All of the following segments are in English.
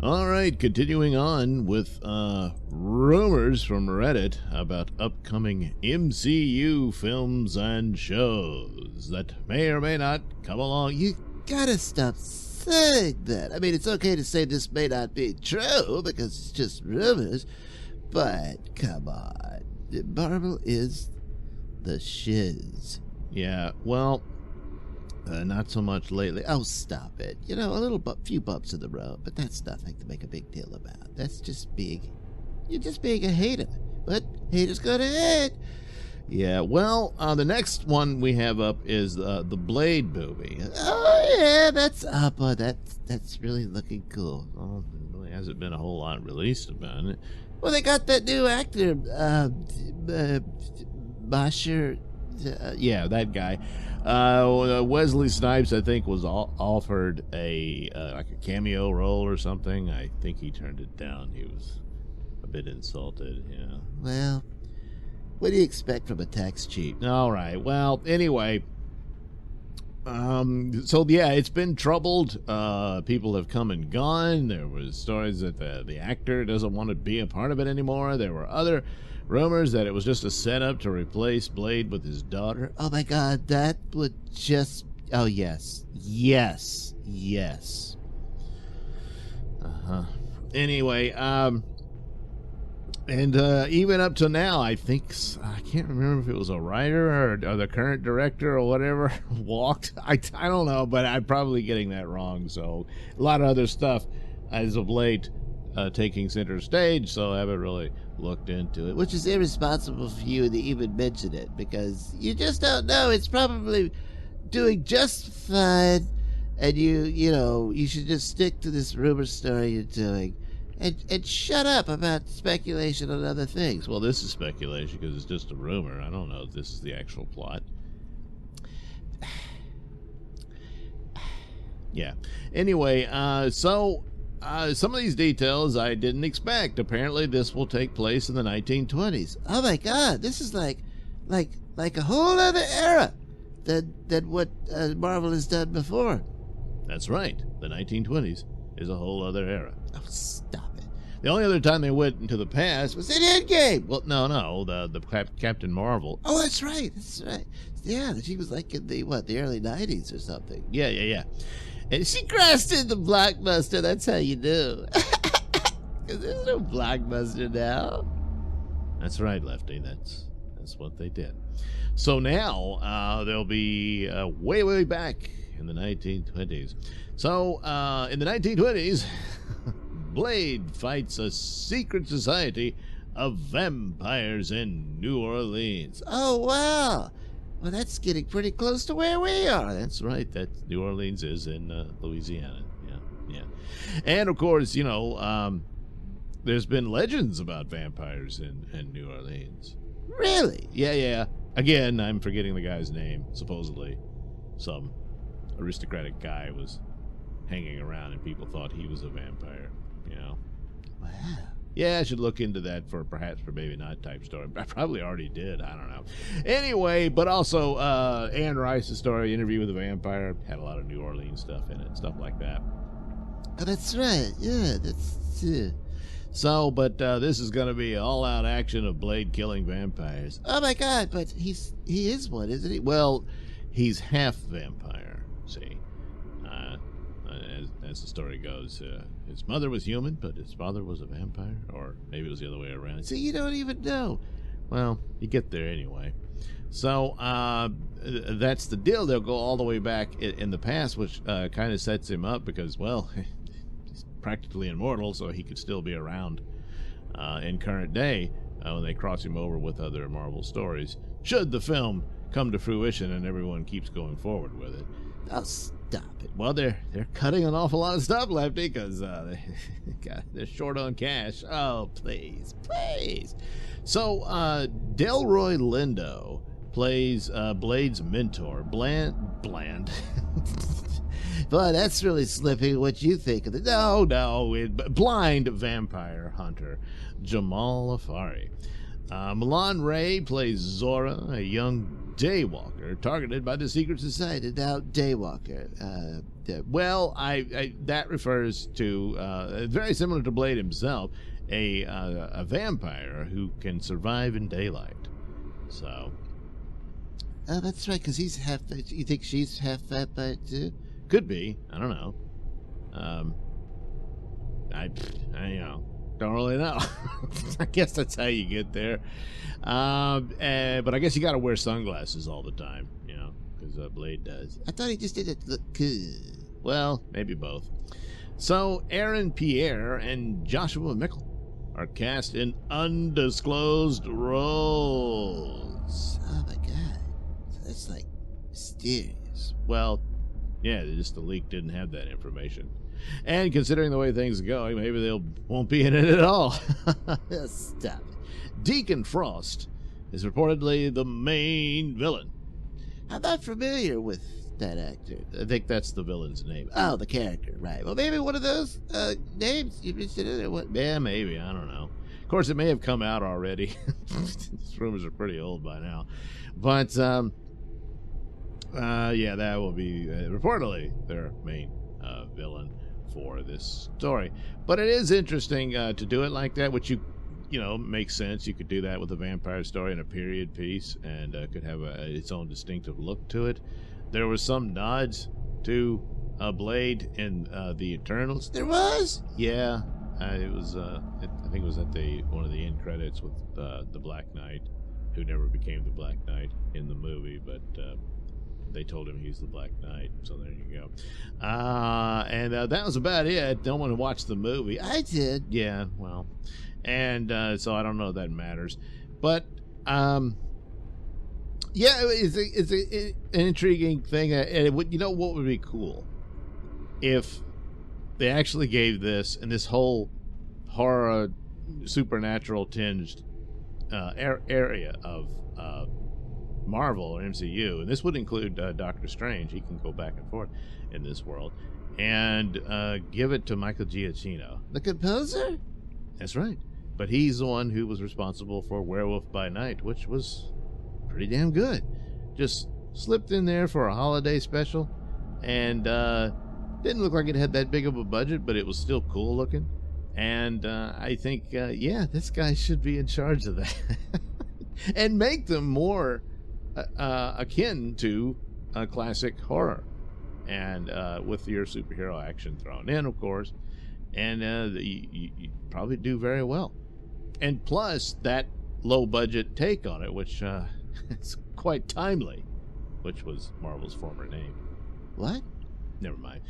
All right, continuing on with rumors from Reddit about upcoming MCU films and shows that may or may not come along. You gotta stop saying that. I mean, it's okay to say this may not be true because it's just rumors, but come on. Marvel is the shiz. Yeah, well, not so much lately. Oh, stop it. You know, few bumps in the road, but that's nothing to make a big deal about. That's just you're just being a hater. But haters gonna hate. Yeah, well, the next one we have up is the Blade movie. Oh, yeah, that's up. That's really looking cool. Well, there really hasn't been a whole lot released about it. Well, they got that new actor, Masher. Yeah, that guy. Wesley Snipes, I think, was offered a like a cameo role or something. I think he turned it down. He was a bit insulted. Yeah. Well, what do you expect from a tax cheat? All right. Well, anyway. So yeah, it's been troubled. People have come and gone. There was stories that the actor doesn't want to be a part of it anymore. There were other rumors that it was just a setup to replace Blade with his daughter. Oh my God, that would just... Oh yes. Anyway, and even up to now, I can't remember if it was a writer or the current director or whatever walked. I don't know, but I'm probably getting that wrong. So a lot of other stuff as of late taking center stage, so I haven't really looked into it. Which is irresponsible for you to even mention it, because you just don't know. It's probably doing just fine, and you should just stick to this rumor story you're doing. And shut up about speculation on other things. Well, this is speculation because it's just a rumor. I don't know if this is the actual plot. Yeah. Anyway, so some of these details I didn't expect. Apparently, this will take place in the 1920s. Oh my God! This is like a whole other era than what Marvel has done before. That's right. The 1920s is a whole other era. Oh, stop it. The only other time they went into the past Was it Endgame? Well, no, the Captain Marvel. Oh, that's right. Yeah, she was like in the early 90s or something. Yeah. And she crashed in the Blockbuster. That's how you do. Because there's no Blockbuster now. That's right, Lefty. That's what they did. So now they'll be way back in the 1920s. So in the 1920s, Blade fights a secret society of vampires in New Orleans. Oh, wow. Well, that's getting pretty close to where we are. That's right. That New Orleans is in Louisiana. Yeah. And, of course, there's been legends about vampires in New Orleans. Really? Yeah. Again, I'm forgetting the guy's name. Supposedly, some aristocratic guy was hanging around and people thought he was a vampire. Wow. Yeah, I should look into that for maybe not type story. I probably already did. I don't know. Anyway, but also Anne Rice's story, Interview with a Vampire, had a lot of New Orleans stuff in it, stuff like that. Oh, that's right. Yeah, that's... So, but this is going to be all-out action of Blade killing vampires. Oh my God, but he is one, isn't he? Well, he's half vampire, see. As the story goes, his mother was human, but his father was a vampire, or maybe it was the other way around. So you don't even know. Well, you get there anyway. So that's the deal. They'll go all the way back in the past, which kind of sets him up because, well, he's practically immortal, so he could still be around in current day when they cross him over with other Marvel stories, should the film come to fruition and everyone keeps going forward with it. Oh, stop it. Well, they're cutting an awful lot of stuff, Lefty, because they're short on cash. Oh, please. So, Delroy Lindo plays Blade's mentor, Bland. Boy, that's really slipping what you think of it. No, blind vampire hunter, Jamal Afari. Milan Ray plays Zora, a young Daywalker targeted by the secret society. Now, Daywalker. Well, that refers to very similar to Blade himself, a vampire who can survive in daylight. So, oh, that's right, because he's half. You think she's half vampire too? could be. I don't know. I don't really know. I guess that's how you get there. But I guess you got to wear sunglasses all the time, because Blade does. I thought he just did it to look cool. Well, maybe both. So Aaron Pierre and Joshua Mickle are cast in undisclosed roles. Oh my god, so that's like mysterious. Well, yeah, just the leak didn't have that information. And considering the way things are going, maybe they won't be in it at all. Stop it. Deacon Frost is reportedly the main villain. I'm not familiar with that actor. I think that's the villain's name. Oh, the character, right. Well, maybe one of those names you mentioned it or what? Yeah, maybe. I don't know. Of course, it may have come out already. These rumors are pretty old by now. But, yeah, that will be reportedly their main villain for this story. But it is interesting to do it like that, which makes sense. You could do that with a vampire story and a period piece, and could have its own distinctive look to it. There was some nods to Blade in the Eternals. There was? Yeah, it was. I think it was at one of the end credits with the Black Knight, who never became the Black Knight in the movie, but they told him he's the Black Knight. So there you go. And that was about it. No one watched the movie. I did. Yeah, well, and so I don't know if that matters, but yeah, it's an intriguing thing. And what would be cool if they actually gave this and this whole horror, supernatural tinged area of Marvel or MCU, and this would include Doctor Strange. He can go back and forth in this world, and give it to Michael Giacchino, the composer. That's right. But he's the one who was responsible for Werewolf by Night, which was pretty damn good. Just slipped in there for a holiday special, and didn't look like it had that big of a budget, but it was still cool looking. And I think, yeah, this guy should be in charge of that. And make them more akin to classic horror. And with your superhero action thrown in, of course. And you probably do very well. And plus, that low-budget take on it, which is quite timely, which was Marvel's former name. What? Never mind.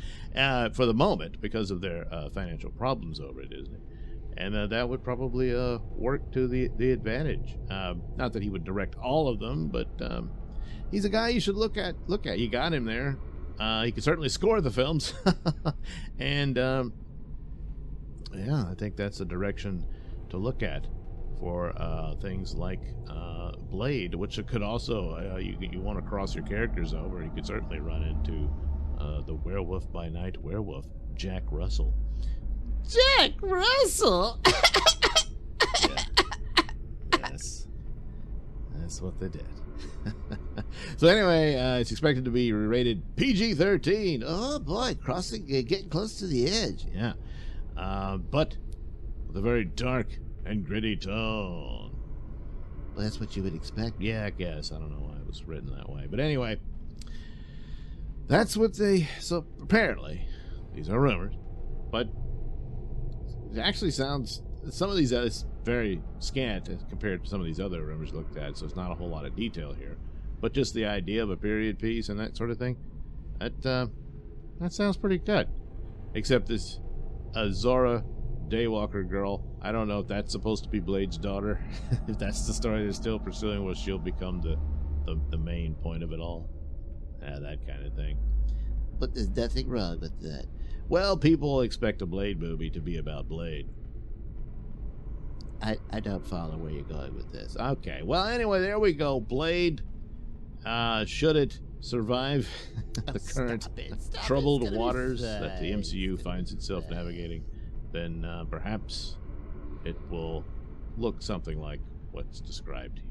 For the moment, because of their financial problems over at Disney. And that would probably work to the advantage. Not that he would direct all of them, but he's a guy you should look at. You got him there. He could certainly score the films. And yeah, I think that's a direction to look at for things like Blade, which could also, you want to cross your characters over. You could certainly run into the Werewolf by Night werewolf, Jack Russell. Jack Russell? Yeah. Yes. That's what they did. So anyway, it's expected to be rated PG-13. Oh boy, getting close to the edge. Yeah. But with a very dark and gritty tone. Well, that's what you would expect. Yeah, I guess. I don't know why it was written that way. But anyway, that's what so apparently, these are rumors, but it actually sounds, some of these is very scant as compared to some of these other rumors looked at, so it's not a whole lot of detail here. But just the idea of a period piece and that sort of thing, that sounds pretty good. Except this Zora Daywalker girl, I don't know if that's supposed to be Blade's daughter. If that's the story they're still pursuing, where she'll become the main point of it all. That kind of thing. But there's nothing wrong with that. Well, people expect a Blade movie to be about Blade. I don't follow where you're going with this. Okay, well, anyway, there we go. Blade, should it survive the current troubled waters that the MCU finds itself navigating, then perhaps it will look something like what's described here.